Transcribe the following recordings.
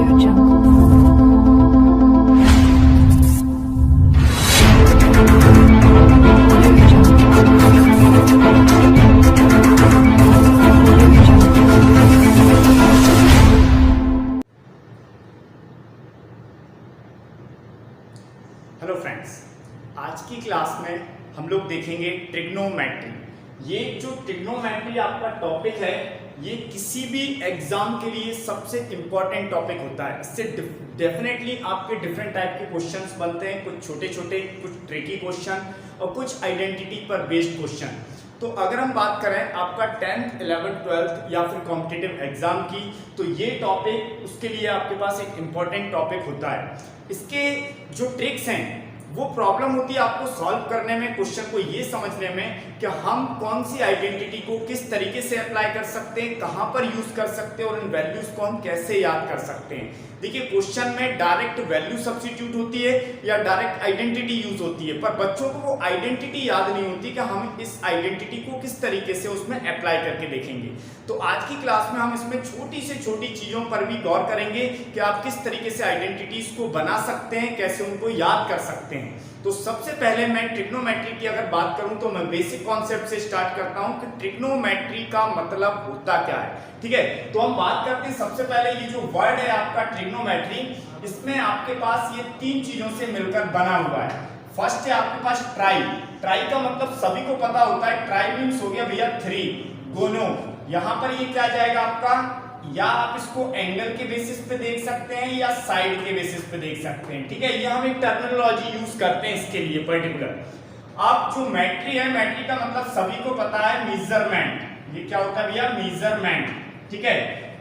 Hello friends, आज की class में हम लोग देखेंगे ट्रिग्नोमेट्री। ये जो ट्रिग्नोमेट्री आपका टॉपिक है, ये किसी भी एग्जाम के लिए सबसे इंपॉर्टेंट टॉपिक होता है। इससे डेफिनेटली आपके डिफरेंट टाइप के क्वेश्चंस बनते हैं, कुछ छोटे छोटे, कुछ ट्रिकी क्वेश्चन और कुछ आइडेंटिटी पर बेस्ड क्वेश्चन। तो अगर हम बात करें आपका 10th, 11th, 12th या फिर कॉम्पिटिटिव एग्जाम की, तो ये टॉपिक उसके लिए आपके पास एक इम्पॉर्टेंट टॉपिक होता है। इसके जो ट्रिक्स हैं वो प्रॉब्लम होती है आपको सॉल्व करने में, क्वेश्चन को ये समझने में कि हम कौन सी आइडेंटिटी को किस तरीके से अप्लाई कर सकते हैं, कहां पर यूज कर सकते हैं और इन वैल्यूज को हम कैसे याद कर सकते हैं। देखिए, क्वेश्चन में डायरेक्ट वैल्यू सब्स्टिट्यूट होती है या डायरेक्ट आइडेंटिटी यूज होती है, पर बच्चों को वो आइडेंटिटी याद नहीं होती कि हम इस आइडेंटिटी को किस तरीके से उसमें अप्लाई करके देखेंगे। तो आज की क्लास में हम इसमें छोटी से छोटी चीजों पर भी गौर करेंगे कि आप किस तरीके से आइडेंटिटीज को बना सकते हैं, कैसे उनको याद कर सकते हैं। तो सबसे पहले मैं ट्रिग्नोमेट्री की अगर बात करूं तो मैं बेसिक कॉन्सेप्ट से स्टार्ट करता हूं कि ट्रिग्नोमेट्री का मतलब होता क्या है। ठीक है, तो हम बात करते हैं सबसे पहले ये जो वर्ड है आपका ट्रिग्नोमेट्री, इसमें आपके पास ये तीन चीजों से मिलकर बना हुआ है। फर्स्ट है आपके पास ट्राई। ट्राई का मतलब सभी को पता होता है, ट्राई मींस हो गया भैया 3 गोनो। यहां पर ये क्या जाएगा आपका, या आप इसको एंगल के बेसिस पे देख सकते हैं या साइड के बेसिस पे देख सकते हैं। ठीक है, ये हम एक टर्मिनोलॉजी यूज करते हैं इसके लिए पर्टिकुलर। अब जो मेट्री है, मेट्री का मतलब सभी को पता है मेजरमेंट। ये क्या होता है भैया, मेजरमेंट। ठीक है,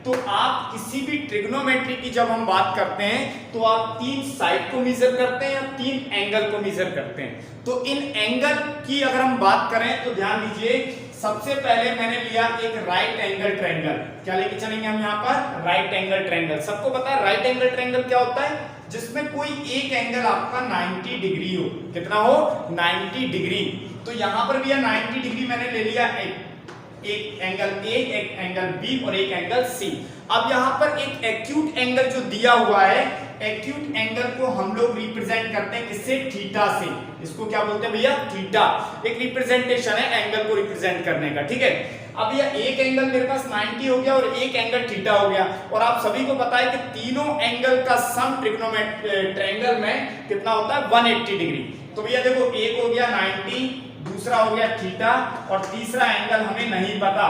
तो आप किसी भी ट्रिग्नोमेट्री की जब हम बात करते हैं तो आप 3 साइड को मेजर करते हैं या 3 एंगल को मेजर करते हैं। तो इन एंगल की अगर हम बात करें तो ध्यान दीजिए, सबसे पहले मैंने लिया एक राइट एंगल ट्रायंगल। क्या लेके चलेंगे हम यहाँ पर, राइट एंगल ट्रायंगल। सबको पता है राइट एंगल ट्रायंगल क्या होता है, जिसमें कोई एक एंगल आपका 90 डिग्री हो। कितना हो, 90 डिग्री। तो यहाँ पर भी 90 डिग्री मैंने ले लिया, एक एंगल ए, एक एंगल बी और एक एंगल सी। अब यहाँ पर एक एक्यूट एंगल जो दिया हुआ है, एक्यूट एंगल को हम लोग रिप्रेजेंट करते हैं किससे, थीटा से। इसको क्या बोलते हैं भैया, थीटा। एक रिप्रेजेंटेशन है एंगल को रिप्रेजेंट करने का। ठीक है, अब यह एक एंगल मेरे पास 90 हो गया और एक एंगल थीटा हो गया। और आप सभी को पता है कि तीनों एंगल का सम ट्रायंगल में कितना होता है, 180 डिग्री। तो भैया देखो, एक हो गया 90, दूसरा हो गया थीटा और तीसरा एंगल हमें नहीं पता,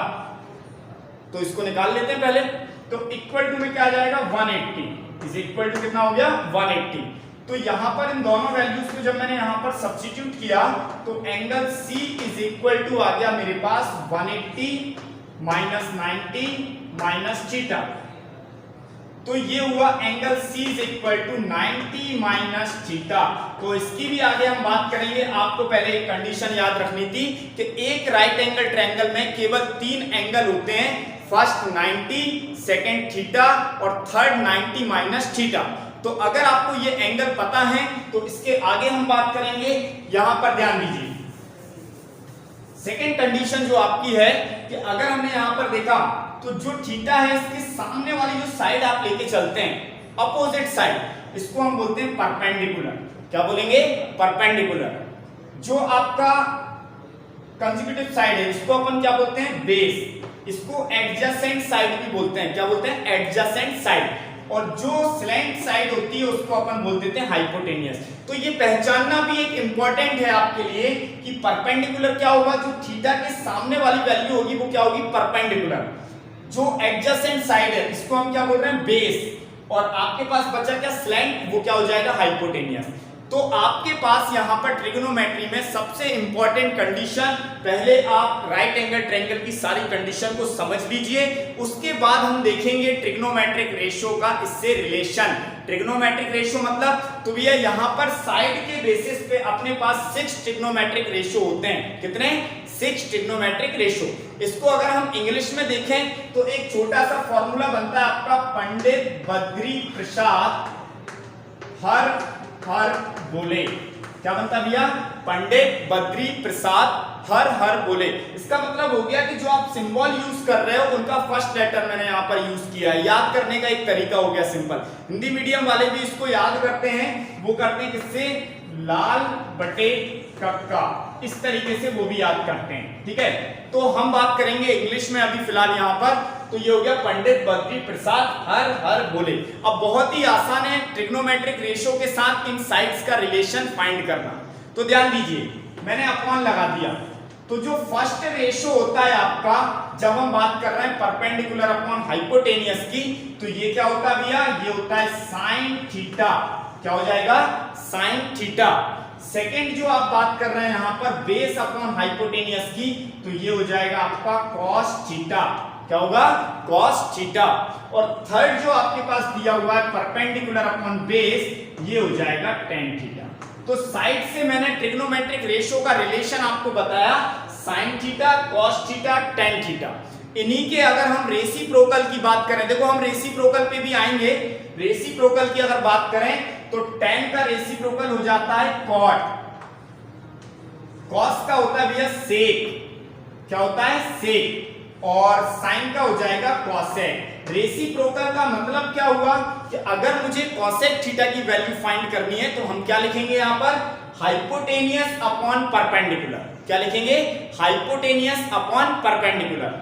तो इसको निकाल लेते हैं पहले। तो इक्वल टू में क्या आ जाएगा, 180 इज इक्वल टू कितना हो गया, 180। तो यहां पर इन दोनों वैल्यूज को जब मैंने यहां पर सब्स्टिट्यूट किया तो angle C is equal to आ गया मेरे पास 180 माइनस 90 माइनस थीटा। तो ये हुआ angle C is equal to 90 minus theta. तो इसकी भी आगे हम बात करेंगे। आपको पहले एक कंडीशन याद रखनी थी कि एक राइट एंगल ट्रायंगल में केवल 3 एंगल होते हैं, फर्स्ट 90, सेकंड थीटा और थर्ड 90 माइनस थीटा। तो अगर आपको ये एंगल पता है तो इसके आगे हम बात करेंगे। यहां पर ध्यान दीजिए, सेकंड कंडीशन जो आपकी है कि अगर हमने यहां पर देखा तो जो थीटा है इसके सामने वाली जो साइड आप लेके चलते हैं, अपोजिट साइड, इसको हम बोलते हैं परपेंडिकुलर। क्या बोलेंगे, परपेंडिकुलर। जो आपका कंसेक्यूटिव साइड है इसको अपन क्या बोलते हैं, बेस। इसको एडजेसेंट साइड भी बोलते हैं। क्या बोलते हैं, एडजेसेंट साइड। और जो स्लैंट साइड होती है उसको अपन बोल देते हैं हाइपोटेनियस। तो ये पहचानना भी एक इंपॉर्टेंट है आपके लिए कि परपेंडिकुलर क्या होगा, जो थीटा के सामने वाली वैल्यू होगी वो क्या होगी, परपेंडिकुलर। जो एडजेसेंट साइड है इसको हम क्या बोल रहे हैं, बेस। और आपके पास बचा क्या, स्लैंट, वो क्या हो जाएगा, हाइपोटेनियस। तो आपके पास यहां पर ट्रिग्नोमेट्री में सबसे इंपॉर्टेंट कंडीशन, पहले आप राइट एंगल ट्रायंगल की सारी कंडीशन को समझ लीजिए, उसके बाद हम देखेंगे ट्रिग्नोमेट्रिक रेशियो का इससे रिलेशन। ट्रिग्नोमेट्रिक रेशियो मतलब, तो भैया यहां पर साइड के बेसिस पे अपने पास 6 ट्रिग्नोमेट्रिक रेशियो होते हैं। कितने, 6 ट्रिग्नोमेट्रिक रेशियो। इसको अगर हम इंग्लिश में देखें तो एक छोटा सा फॉर्मूला बनता है आपका, पंडित बद्री प्रसाद हर बोले। क्या बनता भैया, पंडित बद्री प्रसाद हर बोले। इसका मतलब हो गया कि जो आप सिंबल यूज कर रहे हो उनका फर्स्ट लेटर मैंने यहाँ पर यूज किया है। याद करने का एक तरीका हो गया सिंपल। हिंदी मीडियम वाले भी इसको याद करते हैं, वो करते हैं किससे, लाल बटे कक्का, इस तरीके से वो भी याद करते हैं। ठीक है, तो हम बात करेंगे इंग्लिश में अभी फिलहाल यहाँ पर। तो ये हो गया पंडित बद्री प्रसाद हर बोले। अब बहुत ही आसान है ट्रिग्नोमेट्रिक रेशियो के साथ इन साइड्स का रिलेशन फाइंड करना। तो ध्यान दीजिए, मैंने अपॉन लगा दिया। तो जो फर्स्ट रेशियो होता है आपका, जब हम बात कर रहे हैं परपेंडिकुलर अपॉन हाइपोटेनियस की, तो ये क्या होता है भैया, ये होता है साइन थीटा। क्या हो जाएगा, साइन थीटा। सेकेंड जो आप बात कर रहे हैं यहां पर बेस अपॉन हाइपोटेनियस की, तो ये हो जाएगा आपका कॉस थीटा। क्या होगा, कॉस थीटा। और थर्ड जो आपके पास दिया हुआ है परपेंडिकुलर अपॉन बेस, ये हो जाएगा टेन थीटा। तो साइड से मैंने ट्रिग्नोमेट्रिक रेशियो का रिलेशन आपको बताया, sign theta, cos theta, tan theta. इन्हीं के अगर हम रेसिप्रोकल की बात करें, देखो हम रेसिप्रोकल पे भी आएंगे। रेसिप्रोकल की अगर बात करें तो टेन का रेसिप्रोकल हो जाता है कॉट, कॉस का होता है भैया सेक। क्या होता है, सेक। और साइन का हो जाएगा कॉसेक। रेसिप्रोकल का मतलब क्या हुआ कि अगर मुझे कॉसेक थीटा की वैल्यू फाइंड करनी है तो हम क्या लिखेंगे यहां पर, हाइपोटेनियस अपॉन परपेंडिकुलर। क्या लिखेंगे, hypotenuse upon perpendicular.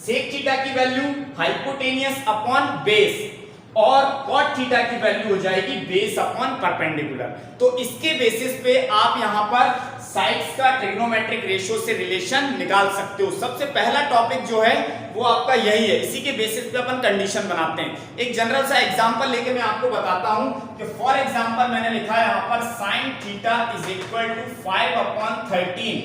Sec theta की वैल्यू हाइपोटेनियस अपॉन बेस, और कॉट थीटा की वैल्यू हो जाएगी बेस अपॉन परपेंडिकुलर। तो इसके बेसिस पे आप यहां पर साइड्स का ट्रिग्नोमेट्रिक रेशियो से रिलेशन निकाल सकते हो। सबसे पहला टॉपिक जो है वो आपका यही है, इसी के बेसिस पे अपन कंडीशन बनाते हैं। एक जनरल सा एग्जांपल लेके मैं आपको बताता हूं कि फॉर एग्जांपल मैंने लिखा है यहां पर sine theta is equal to 5/13।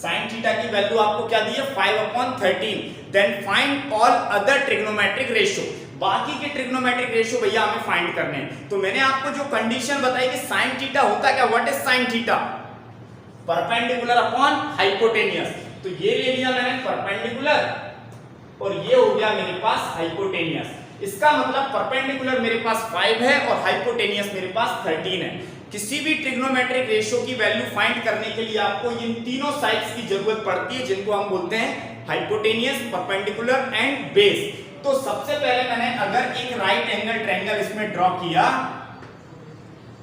Sine theta की वैल्यू आपको क्या दी है, 5/13। Then find all other trigonometric ratio. बाकी के ट्रिग्नोमेट्रिक रेशियो भैया हमें फाइंड करने हैं। तो मैंने आपको जो कंडीशन बताई कि साइन थीटा होता क्या, what is sine theta, perpendicular upon hypotenuse. तो ये ले लिया मैंने परपेंडिकुलर, और ये हो गया मेरे पास हाइपोटेनियस। इसका मतलब परपेंडिकुलर मेरे पास 5 है और हाइपोटेनियस मेरे पास 13 है। किसी भी ट्रिग्नोमेट्रिक रेशियो की वैल्यू फाइंड करने के लिए आपको इन तीनों साइड्स की जरूरत पड़ती है, जिनको हम बोलते हैं हाइपोटेनियस, परपेंडिकुलर एंड बेस। तो सबसे पहले मैंने अगर एक राइट एंगल ट्रायंगल इसमें ड्रॉ किया,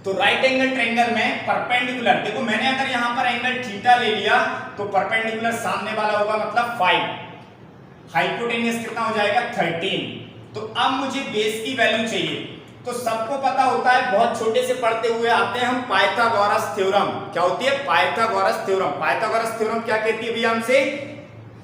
तो राइट एंगल ट्रायंगल में परपेंडिकुलर, देखो मैंने अगर यहां पर एंगल थीटा ले लिया तो परपेंडिकुलर सामने वाला होगा मतलब 5, हाइपोटेनियस कितना हो जाएगा 13। तो अब मुझे बेस की वैल्यू चाहिए। तो सबको पता होता है, बहुत छोटे से पढ़ते हुए आते हैं हम, पाइथागोरस थ्योरम। क्या होती है, पाइथागोरस थ्योरम। पाइथागोरस थ्योरम क्या कहती है भैया हमसे,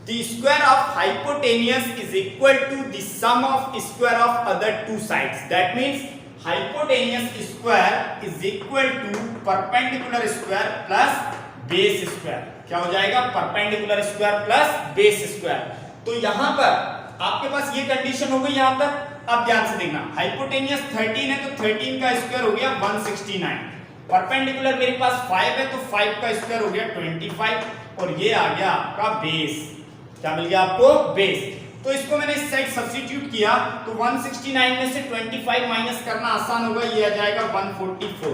the square of hypotenuse is equal to the sum of square of other two sides. That means hypotenuse square is equal to perpendicular square plus base square. क्या हो जाएगा, perpendicular square plus base square. तो यहां पर आपके पास ये condition हो गई यहां तक। अब ध्यान से देखना, हाइपोटेनियस 13 है तो 13 का स्क्वायर हो गया 169। परपेंडिकुलर मेरे पास 5 है तो 5 का स्क्वायर हो गया 25, और ये आ गया आपका बेस। क्या मिल गया आपको, बेस। तो इसको मैंने इस साइड सब्स्टिट्यूट किया तो 169 में से 25 माइनस करना आसान होगा, ये आ जाएगा 144,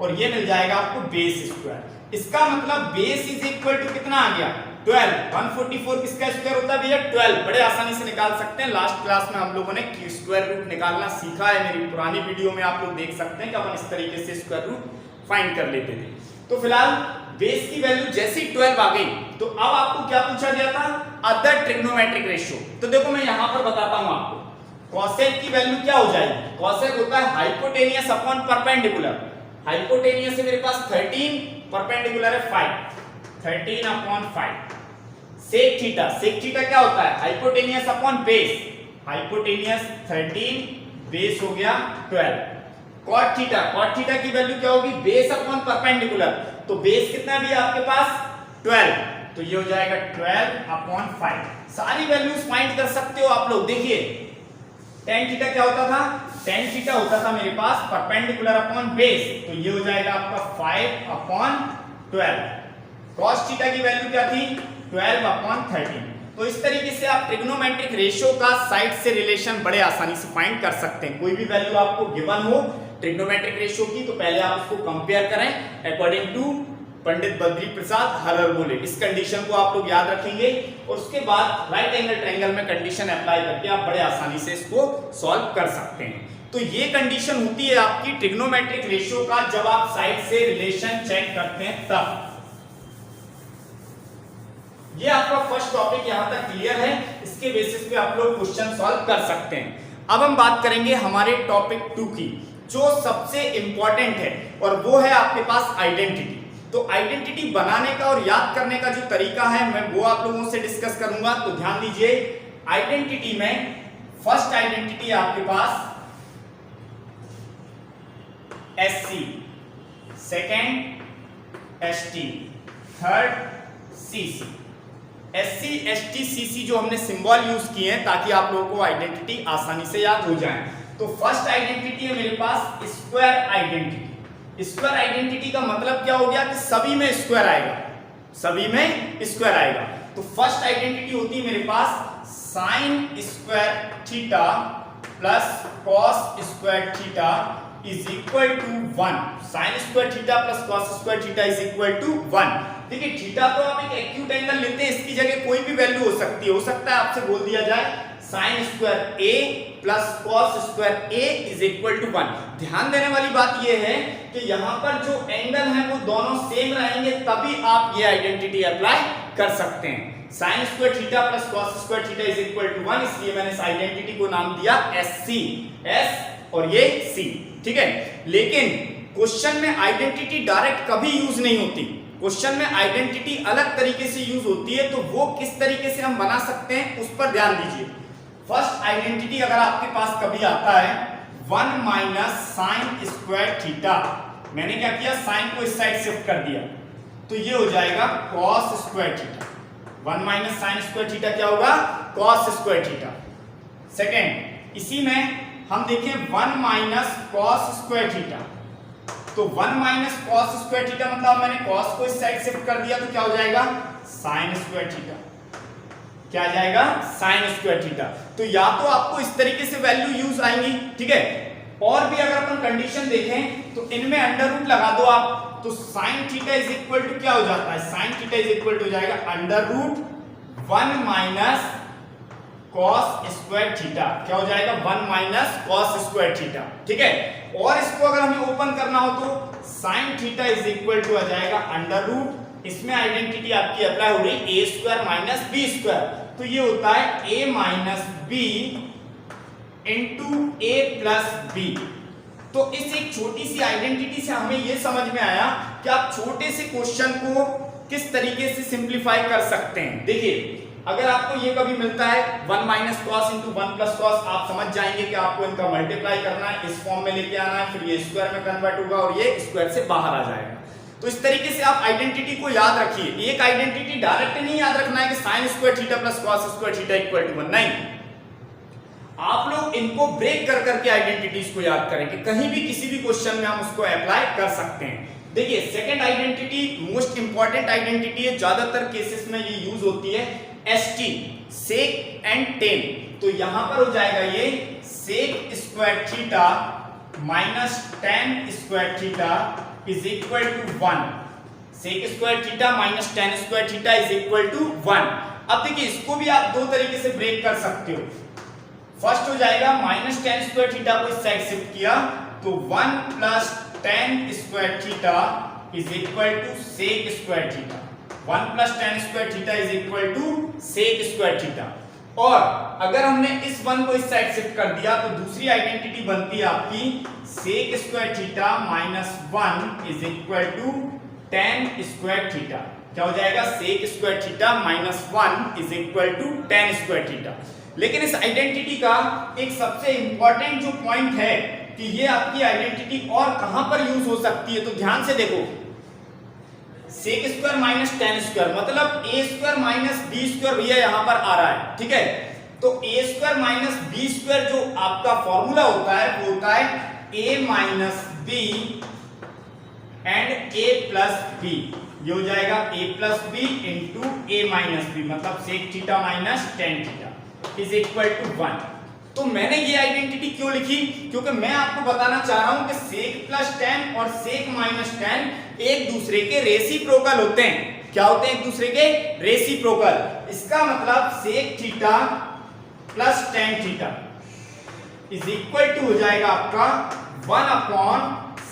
और ये मिल जाएगा आपको बेस स्क्वायर। इसका मतलब बेस इज इक्वल टू कितना आ गया, 12। 144 किसका स्क्वायर होता है भैया, 12। बड़े आसानी से निकाल सकते हैं। लास्ट क्लास में हम लोगों ने स्क्वायर रूट निकालना सीखा है, मेरी पुरानी वीडियो में आप लोग देख सकते हैं कि अपन इस तरीके से स्क्वायर रूट फाइंड कर लेते थे। तो फिलहाल बेस की वैल्यू जैसे ही 12 आ गई, तो अब आपको क्या पूछा गया था, अदर ट्रिग्नोमेट्रिक रेशियो। तो देखो मैं यहां पर बताता हूं आपको, कॉसेक की वैल्यू क्या हो जाएगी, कॉसेक होता है हाइपोटेनियस अपॉन परपेंडिकुलर। हाइपोटेनियस है मेरे पास 13, परपेंडिकुलर है 5, 13/5। सेक थीटा, सेक थीटा क्या होता है, hypotenuse upon base. Hypotenuse 13, base हो गया 12। कॉट थीटा, कॉट थीटा की वैल्यू क्या होगी, बेस अपॉन परपेंडिकुलर। तो बेस कितना भी है आपके पास 12, तो ये हो जाएगा 12/5। सारी वैल्यूज फाइंड कर सकते हो आप लोग। देखिए tan थीटा क्या होता था, tan थीटा होता था मेरे पास परपेंडिकुलर अपॉन बेस, तो ये हो जाएगा आपका 5/12। cos थीटा की वैल्यू क्या थी, 12/13। तो इस तरीके से आप ट्रिग्नोमेट्रिक रेशियो का साइड से रिलेशन बड़े आसानी से फाइंड कर सकते हैं। कोई भी वैल्यू आपको गिवन हो ट्रिग्नोमेट्रिक रेशियो की, तो पहले आप उसको कंपेयर करें अकॉर्डिंग टू पंडित बद्री प्रसाद हरर बोले। इस कंडीशन को आप लोग याद रखेंगे और उसके बाद राइट एंगल ट्रायंगल में कंडीशन अप्लाई करके आप बड़े आसानी से इसको सॉल्व कर सकते हैं। तो ये कंडीशन होती है आपकी ट्रिग्नोमेट्रिक रेशियो का, जब आप साइड से रिलेशन चेक करते हैं तब। ये आपका फर्स्ट टॉपिक यहां तक क्लियर है, इसके बेसिस पे आप लोग क्वेश्चन सॉल्व कर सकते हैं। अब हम बात करेंगे हमारे टॉपिक 2 की, जो सबसे इंपॉर्टेंट है, और वो है आपके पास आइडेंटिटी। तो आइडेंटिटी बनाने का और याद करने का जो तरीका है मैं वो आप लोगों से डिस्कस करूंगा। तो ध्यान दीजिए, आइडेंटिटी में फर्स्ट आइडेंटिटी आपके पास SC, second ST, third CC। SC, ST, CC जो हमने सिंबल यूज किए हैं ताकि आप लोगों को आइडेंटिटी आसानी से याद हो जाए। तो फर्स्ट आइडेंटिटी है मेरे पास स्क्वायर आइडेंटिटी। स्क्वायर आइडेंटिटी का मतलब क्या हो गया कि सभी में स्क्वायर आएगा, सभी में स्क्वायर आएगा। तो फर्स्ट आइडेंटिटी होती है मेरे पास sine square theta plus cos square theta is equal to 1। Sine square theta plus cos square theta is equal to 1। देखिए थीटा तो आप एक एक्यूट एंगल लेते हैं, इसकी जगह कोई भी वैल्यू हो सकती है। हो सकता है आपसे बोल दिया जाए sine square A plus cos square A is equal to 1। ध्यान देने वाली बात यह है कि यहां पर जो एंगल है वो दोनों सेम रहेंगे, तभी आप ये आइडेंटिटी अप्लाई कर सकते हैं। Sine square theta plus cos square theta is equal to 1, इसलिए मैंने इस आइडेंटिटी को नाम दिया SC, S और ये C, ठीक है। लेकिन क्वेश्चन में आइडेंटिटी डायरेक्ट कभी यूज नहीं होती, क्वेश्चन में आइडेंटिटी अलग तरीके से यूज होती है। तो वो किस तरीके से हम बना सकते हैं उस पर ध्यान दीजिए। फर्स्ट आइडेंटिटी अगर आपके पास कभी आता है 1 माइनस साइन स्क्वायर थीटा, मैंने क्या किया, साइन को इस साइड शिफ्ट कर दिया, तो ये हो जाएगा cos square theta. 1 minus sign square theta क्या होगा, कॉस स्क्वायर थीटा। सेकेंड, इसी में हम देखें 1 माइनस कॉस स्क्वायर थीटा, तो 1 माइनस कॉस स्क्वायर थीटा मतलब मैंने कॉस को इस साइड शिफ्ट कर दिया, तो क्या हो जाएगा साइन स्क्वायर थीटा। क्या आ जाएगा, साइन स्क्वायर थीटा। तो या तो आपको इस तरीके से वैल्यू यूज आएंगी, ठीक है। और भी अगर अपन कंडीशन देखें तो इनमें अंडर रूट लगा दो आप, तो sine theta is equal to क्या हो जाता है, sine theta is equal to हो जाएगा under root 1 minus cos square theta. क्या हो जाएगा, 1 माइनस कॉस स्क्वायर थीटा, ठीक है। और इसको अगर हमें ओपन करना हो तो sine theta is equal to आ जाएगा अंडर रूट, इसमें आइडेंटिटी आपकी अप्लाई हो रही a square minus b square, तो ये होता है a minus b into a plus b। तो इस एक छोटी सी आइडेंटिटी से हमें ये समझ में आया कि आप छोटे से क्वेश्चन को किस तरीके से सिंप्लीफाई कर सकते हैं। देखिए अगर आपको ये कभी मिलता है 1 minus cos into 1 plus cos, आप समझ जाएंगे कि आपको इनका मल्टीप्लाई करना है, इस फॉर्म में लेके आना है, फिर ये स्क्वायर में कन्वर्ट होगा और ये स्क्वायर से बाहर आ जाएगा। तो इस तरीके से आप आइडेंटिटी को याद रखिए। एक आइडेंटिटी डायरेक्ट नहीं याद रखना है कि sine square theta plus cos square theta equal to 1, नहीं, आप लोग इनको ब्रेक कर करके आइडेंटिटीज को याद करें कि कहीं भी किसी भी क्वेश्चन में हम उसको अप्लाई कर सकते हैं। देखिए second identity most important identity है, ज्यादातर केसेस में ये यूज होती है ST, सेक एंड टेन। तो यहां पर हो जाएगा ये sec square theta minus tan square theta is equal to 1। Sec square theta minus tan square theta is equal to 1। अब देखिए इसको भी आप दो तरीके से ब्रेक कर सकते हो। फर्स्ट हो जाएगा माइनस टेन स्क्वायर थीटा को इस साइड शिफ्ट किया, तो 1 plus tan square theta is equal to sec square theta. 1 plus tan square theta is equal to sec square theta. और अगर हमने इस 1 को इस साइड शिफ्ट कर दिया तो दूसरी आइडेंटिटी बनती है आपकी sec square theta minus 1 is equal to tan square theta. क्या हो जाएगा, sec square theta minus 1 is equal to tan square theta. लेकिन इस आइडेंटिटी का एक सबसे इंपॉर्टेंट जो पॉइंट है कि ये आपकी आइडेंटिटी और कहां पर यूज हो सकती है, तो ध्यान से देखो, sec square minus tan square मतलब A square minus B square भैया यहां पर आ रहा है, ठीक है। तो A square minus B square जो आपका फॉर्मूला होता है वो होता है A minus B and A plus B. ये हो जाएगा A plus B into A minus B, मतलब sec theta minus tan theta is equal to 1। तो मैंने ये आइडेंटिटी क्यों लिखी, क्योंकि मैं आपको बताना चाह रहा हूं कि सेक प्लस टेन और सेक माइनस टेन एक दूसरे के रेसिप्रोकल होते हैं। क्या होते हैं? एक दूसरे के रेसिप्रोकल। इसका मतलब sec theta plus tan theta is equal to हो जाएगा आपका 1 upon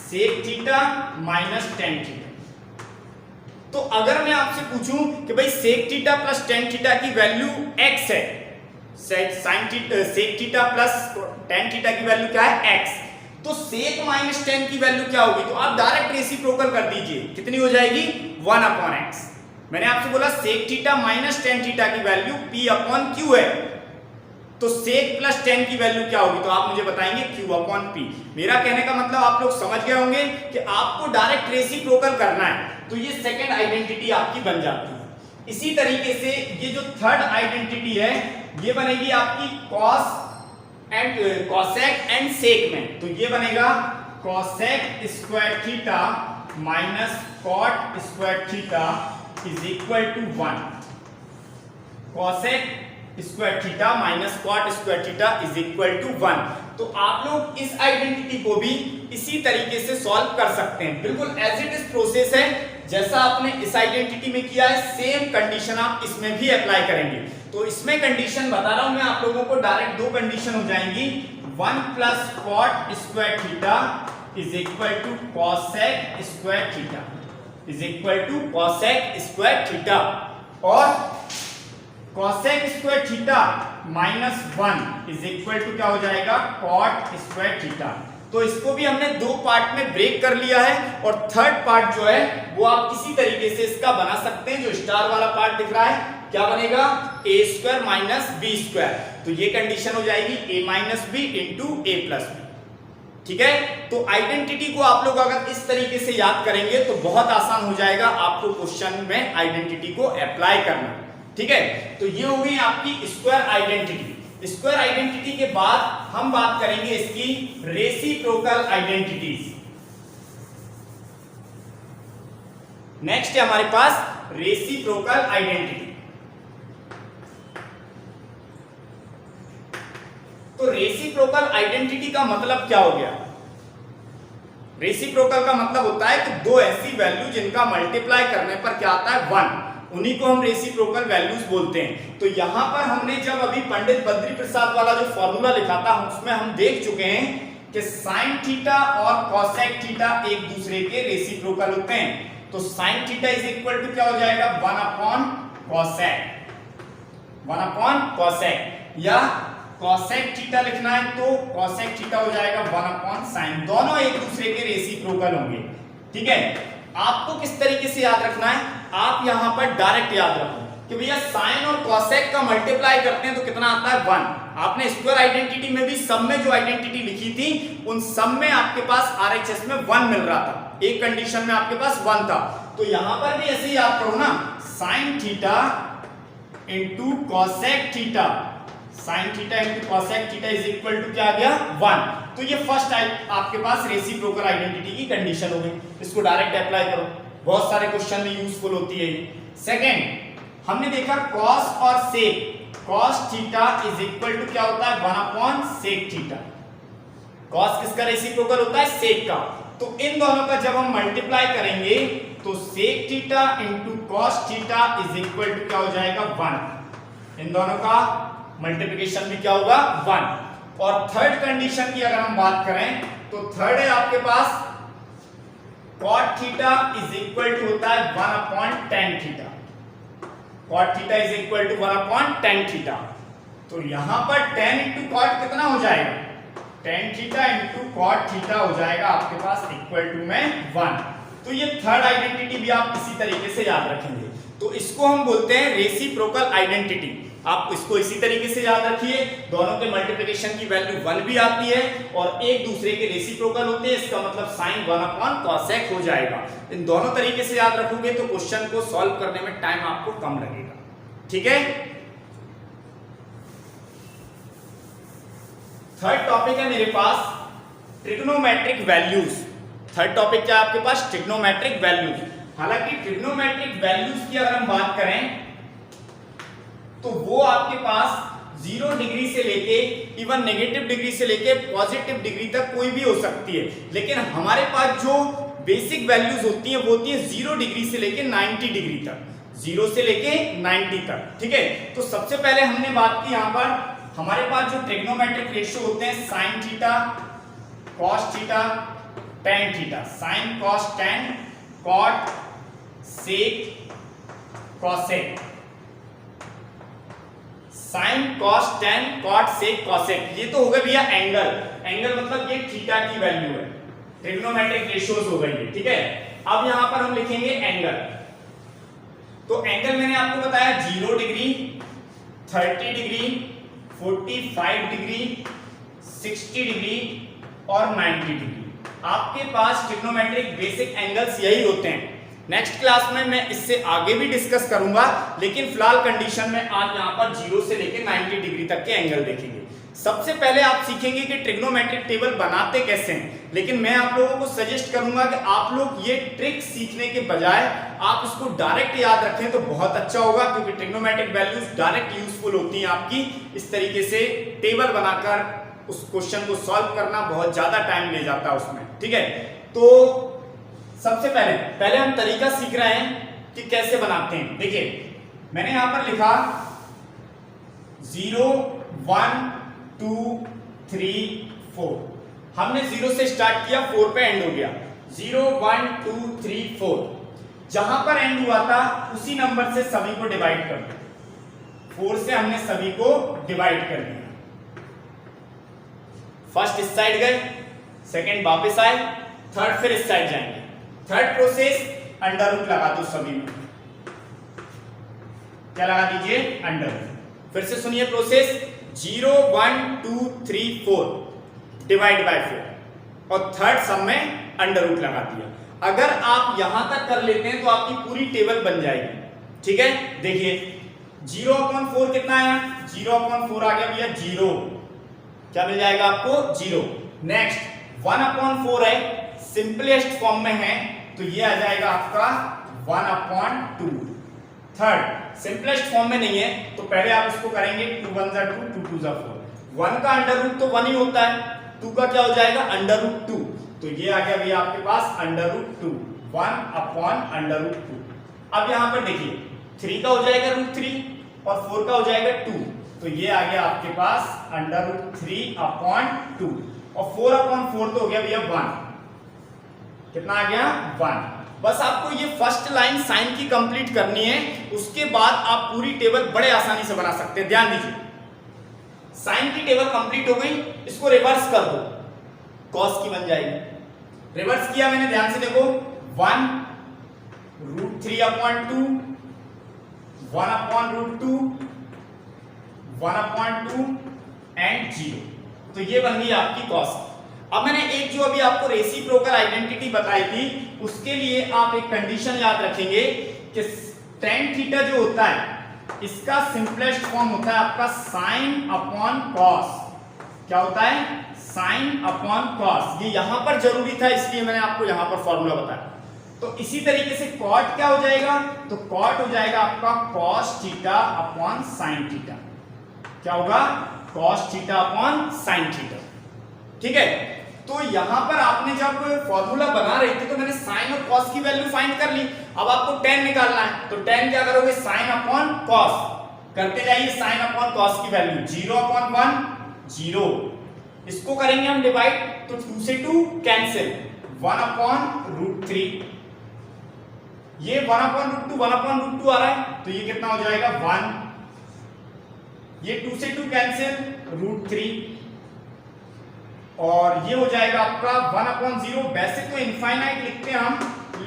sec theta minus tan theta. तो अगर मैं आपसे पूछूं कि भाई sec theta plus tan theta की वैल्यू x है, sine theta sec theta plus tan theta की वैल्यू क्या है? x, तो सेक माइनस टेन की वैल्यू क्या होगी? तो आप डायरेक्ट रेसिप्रोकल कर दीजिए, कितनी हो जाएगी? 1 अपॉन x। मैंने आपसे बोला sec theta minus tan theta की वैल्यू p अपॉन q है, तो सेक प्लस टेन की वैल्यू क्या होगी? तो आप मुझे बताएंगे q अपॉन p। मेरा कहने का मतलब आप लोग समझ गए होंगे कि आपको डायरेक्ट रेसिप्रोकल करना है, तो ये सेकंड आइडेंटिटी आपकी बन जाती है। इसी तरीके से ये जो थर्ड आइडेंटिटी है ये बनेगी आपकी कॉसेक एंड सेक में। तो ये बनेगा cosec square theta minus cot square theta is equal to 1। Cosec square theta minus cot square theta is equal to 1। तो आप लोग इस आइडेंटिटी को भी इसी तरीके से सॉल्व कर सकते हैं, बिल्कुल एज इट इज प्रोसेस है। जैसा आपने इस आइडेंटिटी में किया है सेम कंडीशन आप इसमें भी अप्लाई करेंगे। तो इसमें कंडीशन बता रहा हूं मैं आप लोगों को, डायरेक्ट दो कंडीशन हो जाएंगी। 1 plus cot square theta is equal to cosec square theta is equal to cosec square theta, और cosec square theta minus 1 is equal to क्या हो जाएगा? Cot square theta. तो इसको भी हमने दो पार्ट में ब्रेक कर लिया है, और थर्ड पार्ट जो है वो आप इसी तरीके से इसका बना सकते हैं। जो स्टार वाला पार्ट दिख रहा है क्या बनेगा? ए स्क्वायर माइनस बी स्क्वायर। तो ये कंडीशन हो जाएगी ए माइनस बी इंटू ए प्लस बी। ठीक है, तो आइडेंटिटी को आप लोग अगर इस तरीके से याद करेंगे तो बहुत आसान हो जाएगा आपको क्वेश्चन में आइडेंटिटी को अप्लाई करना। ठीक है, तो ये हो गई आपकी स्क्वायर आइडेंटिटी। स्क्वायर आइडेंटिटी के बाद हम बात करेंगे इसकी रेसिप्रोकल आइडेंटिटीज। नेक्स्ट है हमारे पास रेसिप्रोकल आइडेंटिटी। तो रेसिप्रोकल आइडेंटिटी का मतलब क्या हो गया? रेसिप्रोकल का मतलब होता है कि दो ऐसी वैल्यू जिनका मल्टीप्लाई करने पर क्या आता है? 1, उन्हीं को हम रेसिप्रोकल वैल्यूज बोलते हैं। तो यहां पर हमने जब अभी पंडित बद्री प्रसाद वाला जो फॉर्मूला लिखा था उसमें हम देख चुके हैं कि साइन थीटा और कॉसेक थीटा एक दूसरे के रेसिप्रोकल होते हैं। तो sine theta is equal to क्या हो जाएगा? 1 अपॉन कॉसेक, 1 अपॉन कॉसेक, या कॉसेक थीटा लिखना है तो कॉसेक थीटा हो जाएगा 1 अपॉन साइन। दोनों एक दूसरे के रेसिप्रोकल होंगे। ठीक है, आपको किस तरीके से याद रखना है? आप यहां पर डायरेक्ट याद रखो कि भैया साइन और कॉसेक का मल्टीप्लाई करते हैं तो कितना आता है? 1। आपने स्क्वायर आइडेंटिटी में भी सब में जो आइडेंटिटी लिखी थी उन सब में आपके पास आरएचएस में 1 मिल रहा था, एक कंडीशन में आपके पास 1 था। तो यहां पर भी ऐसे ही याद करो ना, sine theta into cosec theta, sine theta into cosec theta is equal to क्या आ गया? 1। तो ये फर्स्ट आपके पास रेसिप्रोकल आइडेंटिटी की कंडीशन हो गई। इसको डायरेक्ट अप्लाई करो, बहुत सारे क्वेश्चन में यूजफुल होती है। सेकंड हमने देखा कॉस और sec, cos theta is equal to क्या होता है? 1 अपॉन सेक थीटा। कॉस किसका रेसिप्रोकल होता है? सेक का। तो इन दोनों का जब हम मल्टीप्लाई करेंगे तो sec theta into cos theta is equal to क्या हो जाएगा? 1। इन दोनों का मल्टीप्लिकेशन भी क्या होगा? 1। और थर्ड कंडीशन की अगर हम बात करें तो थर्ड है आपके पास cot theta is equal to होता है 1 upon tan theta. cot theta is equal to 1 upon tan theta. तो यहां पर tan इंटू cot कितना हो जाएगा? tan theta into cot theta हो जाएगा आपके पास इक्वल टू में 1। तो ये थर्ड आइडेंटिटी भी आप इसी तरीके से याद रखेंगे। तो इसको हम बोलते हैं रेसिप्रोकल आइडेंटिटी। आप इसको इसी तरीके से याद रखिए, दोनों के मल्टीप्लिकेशन की वैल्यू 1 भी आती है और एक दूसरे के रेसिप्रोकल होते हैं, इसका मतलब साइन 1 अपॉन कॉसेक हो जाएगा। इन दोनों तरीके से याद रखोगे तो क्वेश्चन को सॉल्व करने में टाइम आपको कम लगेगा। ठीक है, थर्ड टॉपिक है मेरे पास ट्रिग्नोमेट्रिक वैल्यूज। थर्ड टॉपिक क्या है आपके पास? Trigonometric values. हालांकि ट्रिग्नोमेट्रिक वैल्यूज की अगर हम बात करें तो वो आपके पास 0 डिग्री से लेके इवन नेगेटिव डिग्री से लेके पॉजिटिव डिग्री तक कोई भी हो सकती है, लेकिन हमारे पास जो बेसिक वैल्यूज होती हैं वो होती है 0 डिग्री से लेके 90 डिग्री तक, 0 से लेके 90 तक। ठीक है, तो सबसे पहले हमने बात की यहाँ पर हमारे पास जो ट्रिग्नोमेट्रिक रेशियो होते हैं sine theta, cos theta, tan theta, sine cos tan, cot sec cosec, sine cos tan cot sec cosec, ये तो हो गया भैया एंगल, एंगल मतलब ये थीटा की वैल्यू है, ट्रिग्नोमेट्रिक रेशियोज हो गई है। ठीक है, अब यहां पर हम लिखेंगे एंगल, तो एंगल मैंने आपको बताया 0 डिग्री, 30 डिग्री, 45 डिग्री, 60 डिग्री और 90 डिग्री। आपके पास ट्रिग्नोमेट्रिक बेसिक एंगल्स यही होते हैं। नेक्स्ट क्लास में मैं इससे आगे भी डिस्कस करूंगा, लेकिन फिलहाल कंडीशन में आज यहां पर 0 से लेकर 90 डिग्री तक के एंगल देखेंगे। सबसे पहले आप सीखेंगे कि ट्रिग्नोमेट्रिक टेबल बनाते कैसे हैं, लेकिन मैं आप लोगों को सजेस्ट करूंगा कि आप लोग ये ट्रिक सीखने के बजाय आप इसको डायरेक्ट याद रखें तो बहुत अच्छा होगा, क्योंकि ट्रिग्नोमेट्रिक वैल्यूज डायरेक्ट यूजफुल होती हैं आपकी। इस तरीके से टेबल बनाकर उस क्वेश्चन को सॉल्व करना बहुत ज्यादा टाइम ले जाता है उसमें। ठीक है, तो सबसे पहले हम तरीका सीख रहे हैं कि कैसे बनाते हैं। देखिए मैंने यहां पर लिखा 0 1 2 3 4, हमने 0 से स्टार्ट किया, 4 पे एंड हो गया, 0 1 2 3 4, जहां पर एंड हुआ था उसी नंबर से सभी को डिवाइड कर दिया, 4 से हमने सभी को डिवाइड कर दिया। फर्स्ट इस साइड गए, सेकंड वापस आए, थर्ड फिर इस साइड जाएंगे। थर्ड प्रोसेस अंडर रूट लगा दो सभी में, क्या लगा दीजिए अंडर रूट। फिर से सुनिए प्रोसेस 0 1 2 3 4 डिवाइड बाय 4 और थर्ड सब में अंडर रूट लगा दिया। अगर आप यहां तक कर लेते हैं तो आपकी पूरी टेबल बन जाएगी। ठीक है, देखिए 0/4 कितना है, 0/4 आ गया भैया 0, क्या मिल जाएगा आपको 0। नेक्स्ट 1/4 है, सिंपलेस्ट फॉर्म में है तो ये आ जाएगा आपका 1/2। थर्ड सिंपलेस्ट फॉर्म में नहीं है तो पहले आप इसको करेंगे 2 1 2 2 2 4, 1 का अंडर रूट तो 1 ही होता है, 2 का क्या हो जाएगा अंडर रूट 2, तो ये आ गया भैया आपके पास अंडर रूट 2, 1/√2। अब यहां पर देखिए 3 का हो जाएगा √3 और 4 का हो जाएगा 2, तो ये आ गया आपके पास √3/2 और 4/4 तो हो गया भैया 1, कितना आ गया 1। बस आपको ये फर्स्ट लाइन साइन की कंप्लीट करनी है, उसके बाद आप पूरी टेबल बड़े आसानी से बना सकते हैं। ध्यान दीजिए, साइन की टेबल कंप्लीट हो गई, इसको रिवर्स कर दो, कॉस की बन जाएगी। रिवर्स किया मैंने, ध्यान से देखो 1 √3/2, 1/√2, 1/2 एंड 0, तो ये बन गई आपकी कॉस। अब मैंने एक जो अभी आपको रेसिप्रोकल आइडेंटिटी बताई थी, उसके लिए आप एक कंडीशन याद रखेंगे कि tan थीटा जो होता है इसका सिंपलेस्ट फॉर्म होता है आपका sin/cos। क्या होता है sin/cos, ये यहां पर जरूरी था इसलिए मैंने आपको यहां पर फॉर्मूला बताया। तो इसी तरीके से cot क्या हो जाएगा, तो cot हो जाएगा आपका cos θ/sin θ। क्या होगा cos θ/sin θ। ठीक है, तो यहां पर आपने जब फॉर्मूला बना रहे थे तो मैंने साइन और कॉस की वैल्यू फाइंड कर ली। अब आपको tan निकालना है, तो tan क्या करोगे sin/cos, करते जाइए sin/cos की वैल्यू 0/1 0, इसको करेंगे हम डिवाइड तो 2 से 2 कैंसिल, 1/√3, ये 1/√2 1/√2 आ रहा है तो ये कितना हो जाएगा 1, ये 2 से 2 कैंसिल √3 और ये हो जाएगा आपका 1/0। वैसे तो इनफाइनाइट लिखते हैं हम,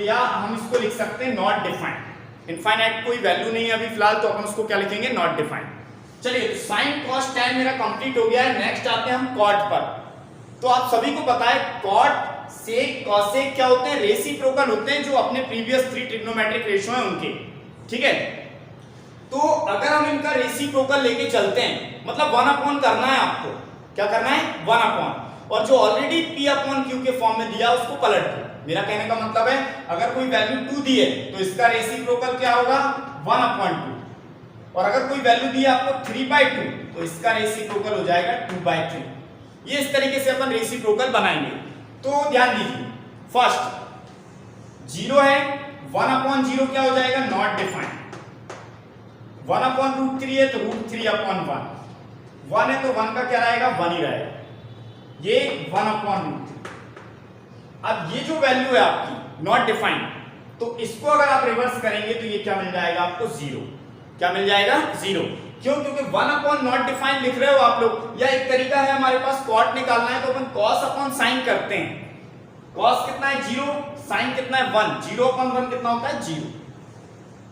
या हम इसको लिख सकते हैं नॉट डिफाइंड। इनफाइनाइट कोई वैल्यू नहीं है अभी फिलहाल, तो अपन उसको क्या लिखेंगे नॉट डिफाइंड। चलिए तो साइन कॉस tan मेरा कंप्लीट हो गया है। नेक्स्ट आते हैं हम कॉट पर। तो आप सभी को पता है कॉट सेक कॉसेक क्या होते हैं, रेसिप्रोकल होते हैं, जो अपने प्रीवियस 3 ट्रिग्नोमेट्रिक रेशियो हैं उनके। ठीक है, तो अगर हम इनका रेसिप्रोकल लेके चलते हैं, मतलब 1/, करना है आपको, क्या करना है 1/, और जो ऑलरेडी P/Q के फॉर्म में दिया उसको पलट दो। मेरा कहने का मतलब है अगर कोई वैल्यू 2 दी है तो इसका रेसिप्रोकल क्या होगा 1/2, और अगर कोई वैल्यू दी है आपको 3/2 तो इसका रेसिप्रोकल हो जाएगा 2/3। ये इस तरीके से अपन रेसिप्रोकल बनाएंगे। तो ध्यान दीजिए, फर्स्ट 0 है, 1/0 क्या हो जाएगा, नॉट डिफाइंड। 1/√3 है तो √3/1, 1 है तो 1 का क्या रहेगा, 1 ही रहेगा, ये 1/√3। अब ये जो वैल्यू है आपकी नॉट डिफाइंड, तो इसको अगर आप रिवर्स करेंगे तो ये क्या मिल जाएगा आपको, 0। क्या मिल जाएगा, 0। क्यों, क्योंकि 1/नॉट डिफाइंड लिख रहे हो आप लोग, या एक तरीका है हमारे पास कॉट निकालना है तो अपन cos/sin करते हैं। cos कितना है, 0, sin कितना है, 1, 0/1 कितना होता है, 0।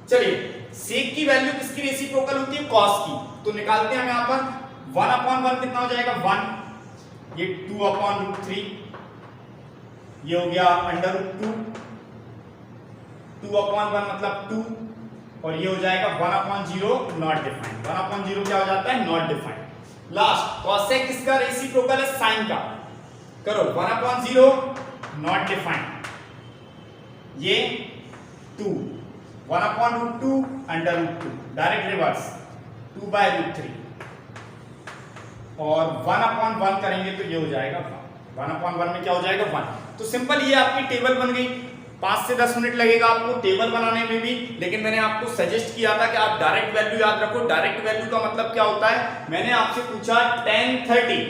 चलिए sec की वैल्यू किसकी रेसिप्रोकल होती है, cos की, तो निकालते हैं हम यहां पर 1/1 कितना हो जाएगा, 1, ये 2/√3, ये हो गया √2, 2/1 मतलब 2, और ये हो जाएगा 1/0 नॉट डिफाइंड। 1/0 क्या हो जाता है, नॉट डिफाइंड। लास्ट cosec किसका रेसिप्रोकल है, sin का, करो 1/0 नॉट डिफाइंड, ये 2, 1/√2 √2, डायरेक्ट रिवर्स 2/√3, और 1/1 करेंगे तो ये हो जाएगा 1/1 में क्या हो जाएगा, 1। तो सिंपल ये आपकी टेबल बन गई। 5 से 10 मिनट लगेगा आपको टेबल बनाने में भी, लेकिन मैंने आपको सजेस्ट किया था कि आप डायरेक्ट वैल्यू याद रखो। डायरेक्ट वैल्यू का मतलब क्या होता है, मैंने आपसे पूछा tan 30,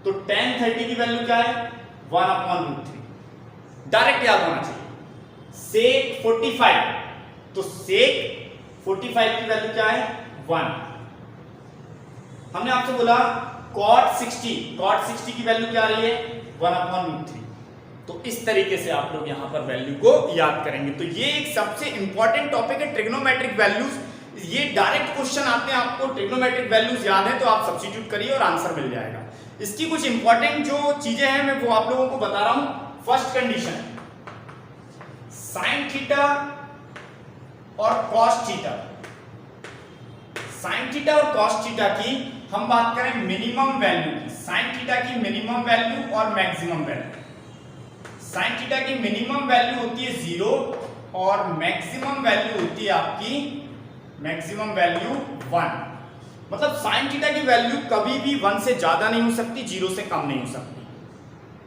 तो tan 30 की वैल्यू क्या है, 1/√3, डायरेक्ट याद होना चाहिए। sec 45, तो sec 45 की वैल्यू क्या है, 1। हमने आपसे बोला cot 60 की वैल्यू क्या आ रही है, 1/√3। तो इस तरीके से आप लोग यहां पर वैल्यू को याद करेंगे। तो ये एक सबसे इंपॉर्टेंट टॉपिक है, ट्रिग्नोमेट्रिक वैल्यूज। ये डायरेक्ट क्वेश्चन आते हैं, आपको ट्रिग्नोमेट्रिक वैल्यूज याद है तो आप सब्स्टिट्यूट करिए और आंसर मिल जाएगा। इसकी कुछ इंपॉर्टेंट जो चीजें हैं मैं वो आप लोगों को बता रहा हूं। फर्स्ट कंडीशन, साइन थीटा और कॉस थीटा, साइन थीटा और कॉस थीटा की हम बात करें मिनिमम वैल्यू की, साइन थीटा की मिनिमम वैल्यू और मैक्सिमम वैल्यू। साइन थीटा की मिनिमम वैल्यू होती है 0 और मैक्सिमम वैल्यू होती है आपकी, मैक्सिमम वैल्यू 1। मतलब साइन थीटा की वैल्यू कभी भी 1 से ज्यादा नहीं हो सकती, 0 से कम नहीं हो सकती।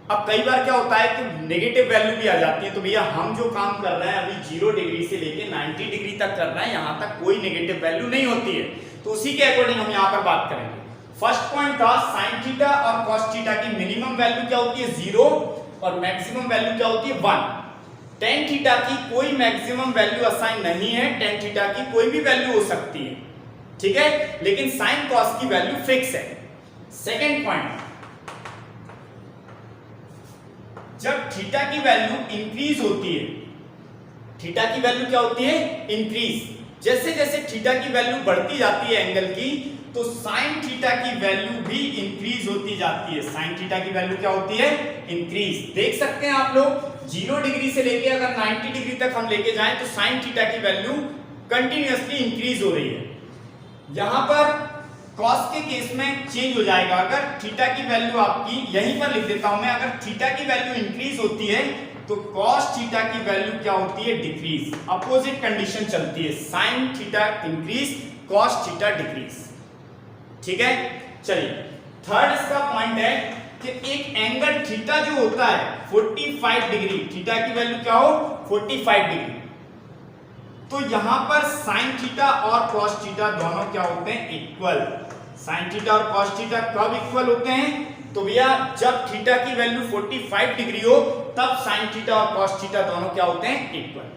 अब कई बार क्या होता है कि नेगेटिव वैल्यू भी आ जाती है, तो भैया हम जो काम कर रहे हैं अभी 0 डिग्री से लेके 90 डिग्री तक कर रहे हैं, यहां तक कोई नेगेटिव वैल्यू नहीं होती है, तो उसी के अकॉर्डिंग हम यहां पर बात करेंगे। फर्स्ट पॉइंट था साइन थीटा और कॉस थीटा की मिनिमम वैल्यू क्या होती है, 0 और मैक्सिमम वैल्यू क्या होती है, 1। tan थीटा की कोई मैक्सिमम वैल्यू असाइन नहीं है, tan थीटा की कोई भी वैल्यू हो सकती है, ठीक है, लेकिन साइन कॉस की वैल्यू फिक्स है। सेकंड पॉइंट, जब थीटा की वैल्यू इंक्रीज होती है, थीटा की वैल्यू क्या होती है, इंक्रीज, जैसे जैसे थीटा की वैल्यू बढ़ती जाती है एंगल की, तो साइन थीटा की वैल्यू भी इंक्रीज होती जाती है। साइन थीटा की वैल्यू क्या होती है, इंक्रीज। देख सकते हैं आप लोग 0 डिग्री से लेके अगर 90 डिग्री तक हम लेके जाएं तो साइन थीटा की वैल्यू कंटिन्यूअसली इंक्रीज हो रही है। यहां पर कॉस के केस में चेंज हो जाएगा। अगर थीटा की वैल्यू आपकी, यहीं पर लिख देता हूं मैं, अगर थीटा की वैल्यू इंक्रीज होती है तो कॉस थीटा की वैल्यू क्या होती है, डिक्रीज। अपोजिट कंडीशन चलती है, sine theta increase, cos theta decrease, ठीक है। चलिए थर्ड इसका पॉइंट है कि एक एंगल थीटा जो होता है 45 डिग्री, थीटा की वैल्यू क्या हो, 45 डिग्री, तो यहां पर साइन थीटा और कॉस थीटा दोनों क्या होते हैं, इक्वल। साइन थीटा और कॉस थीटा कब इक्वल होते हैं, तो भैया जब थीटा की वैल्यू 45 डिग्री हो तब साइन थीटा और कॉस थीटा दोनों क्या होते हैं, इक्वल,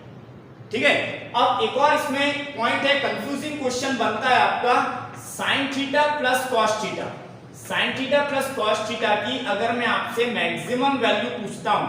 ठीक है। अब एक और इसमें पॉइंट है, कंफ्यूजिंग क्वेश्चन बनता है आपका, sine theta plus cos theta, sine theta plus cos theta की अगर मैं आपसे मैक्सिमम वैल्यू पूछता हूं,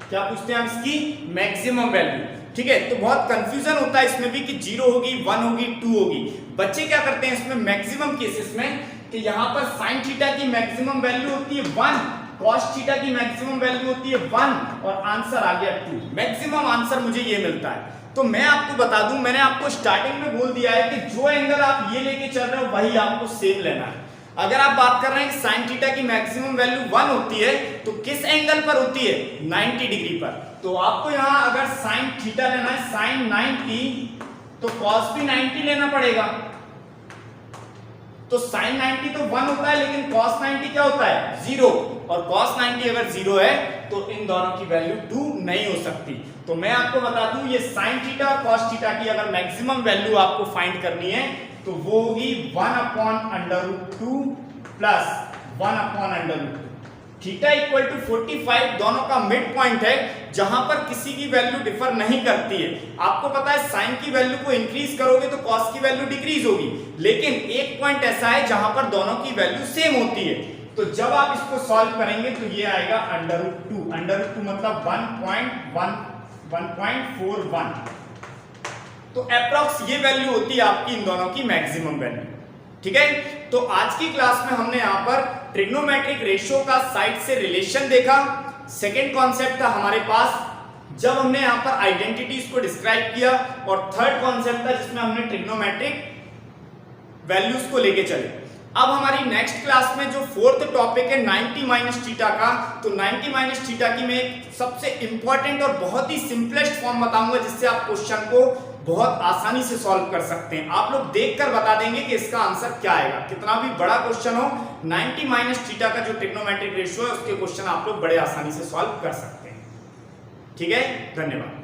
क्या पूछते हैं हम इसकी, मैक्सिमम वैल्यू, ठीक है। तो बहुत कंफ्यूजन होता है इसमें भी कि 0 होगी, 1 होगी, 2 होगी। बच्चे क्या करते हैं इसमें मैक्सिमम केसेस में कि यहां पर साइन थीटा की मैक्सिमम वैल्यू होती है 1, कॉस थीटा की मैक्सिमम वैल्यू होती है 1 और आंसर आ गया 2, मैक्सिमम आंसर मुझे ये मिलता है। तो मैं आपको बता दूं, मैंने आपको स्टार्टिंग में बोल दिया है कि जो एंगल आप ये लेके चल रहे हो वही आपको सेम लेना है। अगर आप बात कर रहे हैं कि साइन थीटा की मैक्सिमम वैल्यू 1 होती है तो किस एंगल पर होती है, 90 डिग्री पर, तो आपको यहां अगर साइन थीटा लेना है साइन 90 तो कॉस भी 90 लेना पड़ेगा, तो sin 90 तो 1 होता है, लेकिन cos 90 क्या होता है 0, और cos 90 अगर 0 है तो इन दोनों की वैल्यू 2 नहीं हो सकती। तो मैं आपको बता दूं ये sin थीटा और cos थीटा की अगर मैक्सिमम वैल्यू आपको फाइंड करनी है तो वो होगी 1/√2 प्लस 1/√2। थीटा इक्वल टू 45 दोनों का मिड पॉइंट है, जहां पर किसी की वैल्यू डिफर नहीं करती है। आपको पता है साइन की वैल्यू को इंक्रीज करोगे तो कॉस की वैल्यू डिक्रीज होगी, लेकिन एक पॉइंट ऐसा है जहां पर दोनों की वैल्यू सेम होती है। तो जब आप इसको सॉल्व करेंगे तो ये आएगा √2 मतलब 1.41। तो अप्रॉक्स ये वैल्यू होती है आपकी इन दोनों की मैक्सिमम वैल्यू। ठीक है, तो आज की क्लास में हमने यहां पर ट्रिग्नोमेट्रिक रेशियो का साइड से रिलेशन देखा। सेकेंड कॉन्सेप्ट था हमारे पास जब हमने यहां पर आइडेंटिटीज को डिस्क्राइब किया, और थर्ड कॉन्सेप्ट था जिसमें हमने ट्रिग्नोमेट्रिक वैल्यूज को लेके चले। अब हमारी नेक्स्ट क्लास में जो फोर्थ टॉपिक है 90 माइनस थीटा का, तो 90 माइनस थीटा की मैं एक सबसे इंपॉर्टेंट और बहुत ही सिंपलेस्ट फॉर्म बताऊंगा जिससे आप क्वेश्चन को बहुत आसानी से सॉल्व कर सकते हैं। आप लोग देखकर बता देंगे कि इसका आंसर क्या आएगा। कितना भी बड़ा क्वेश्चन हो, 90 माइनस थीटा का जो ट्रिग्नोमेट्रिक रेशियो है उसके क्वेश्चन आप लोग बड़े आसानी से सॉल्व कर सकते हैं। ठीक है, धन्यवाद।